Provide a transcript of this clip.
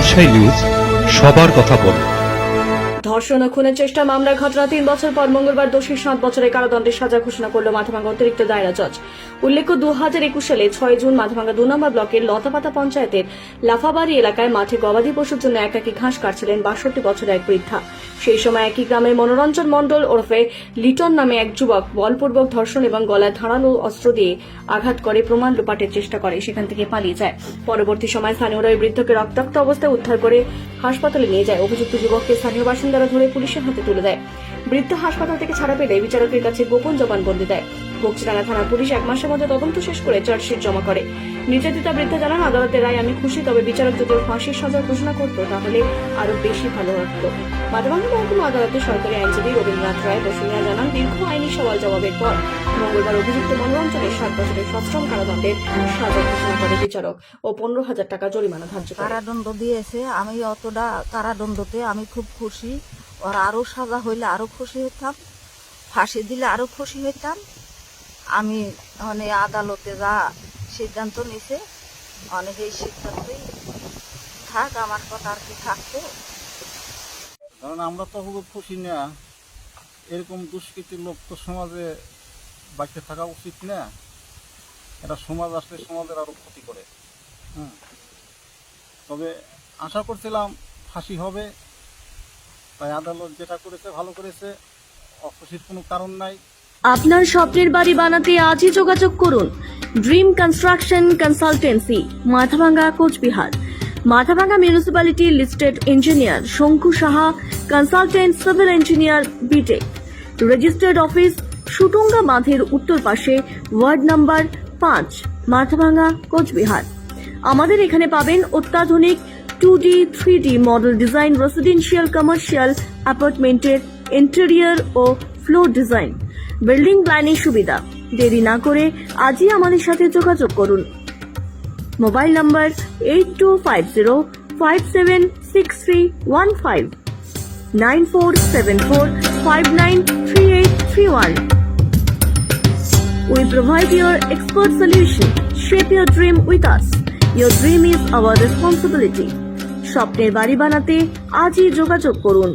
Rajshahi news সবার কথা বলে। ধর্ষণ ও খুনের চেষ্টা মামলার ঘটনা 3 বছর পর মঙ্গলবার দোষীর 7 বছরের কারাদণ্ডের সাজা ঘোষণা করল মাথাভাঙ্গা অতিরিক্ত দায়রা জজ। উল্লেখ্য 2021 সালে 6 জুন মাথাভাঙ্গা 2 নম্বর ব্লকের লতাপাতা পঞ্চায়েতের লাফাবাড়ি এলাকায় মাঠে গবাদি পশুর জন্য একাকী ঘাস কাটছিলেন 62 বছরের এক বৃদ্ধা। সেই সময় একই গ্রামের মনোরঞ্জন মণ্ডল ওরফে লিটন নামে এক যুবক বলপূর্বক ধর্ষণ এবং গলায় ধারালো অস্ত্র দিয়ে আঘাত করে প্রমাণ লোপাটের চেষ্টা করে সেখান থেকে পালিয়ে যায়। পরবর্তী সময় স্থানীয়রা ওই বৃদ্ধকে রক্তাক্ত অবস্থায় উদ্ধার করে হাসপাতালে নিয়ে যায়। অভিযুক্ত যুবককে স্থানীয় বাসিন্দারা ধরে পুলিশের হাতে তুলে দেয়। বৃদ্ধ হাসপাতাল থেকে ছাড়া পেলে বিচারকের কাছে গোপন জবানবন্দি দেয়। বকচিরাঙ্গা থানা পুলিশ 1 মাসের মধ্যে তদন্ত শেষ করে চার্জশিট জমা করে। নির্যাতিতা বৃদ্ধা জানান, আদালতের রায় আমি খুশি, তবে বিচারক যদি ফাঁসির সাজা ঘোষণা করতো তাহলে আরো বেশি ভালো হতো। মাথাভাঙ্গা মহকুমা আদালতের সরকারি আইনজীবী রবীন্দ্রনাথ রায় বসুনিয়া জানান, দীর্ঘ আইনি সওয়াল জবাবের পর মঙ্গলবার অভিযুক্ত মনোরঞ্জনের 7 বছরের সশ্রম কারাদণ্ডের সাজা ঘোষণা করে বিচারক ও 15,000 টাকা জরিমানা ধার্য করে। কারাদণ্ড দিয়েছে, আমি অতটা কারাদণ্ডতে আমি খুব খুশি। ওর আরো সাজা হইলে আরো খুশি হইতাম, ফাঁসি দিলে আরো খুশি হইতাম। আমি অনেক আদালতে যা সিদ্ধান্ত নিছে অনেক এই সিদ্ধান্তই থাক, আমার কথা আর কি থাকতো। কারণ আমরা তো খুব খুশি না, এরকম দুষ্কৃতির লোক তো সমাজে বাঁচতে থাকা উচিত না। এটা সমাজ আসলে সমাজের আরো ক্ষতি করে। তবে আশা করছিলাম ফাঁসি হবে, তাই আদালত যেটা করেছে ভালো করেছে, অখুশির কোনো কারণ নাই। আপনার স্বপ্নের বাড়ি বানাতে আজই যোগাযোগ করুন Dream Construction Consultancy, Mathabhanga, Coochbehar. Mathabhanga municipality listed engineer Shanku Saha, consultant, civil engineer, BTech. Registered office Sutunga বাঁধের উত্তর পাশে, ওয়ার্ড নাম্বার 5, মাথাভাঙ্গা, কোচবিহার। আমাদের এখানে পাবেন অত্যাধুনিক 2D, 3D model design residential commercial অ্যাপার্টমেন্টের ইন্টেরিয়র ও ফ্লোর ডিজাইন, বিল্ডিং প্ল্যানিং সুবিধা। দেরি না করে আজই আমাদের সাথে যোগাযোগ করুন। Mobile number 8250576315, 9474593831. We provide your expert solution. Shape your dream with us. Your dream is our responsibility. স্বপ্নের বাড়ি বানাতে আজই যোগাযোগ করুন।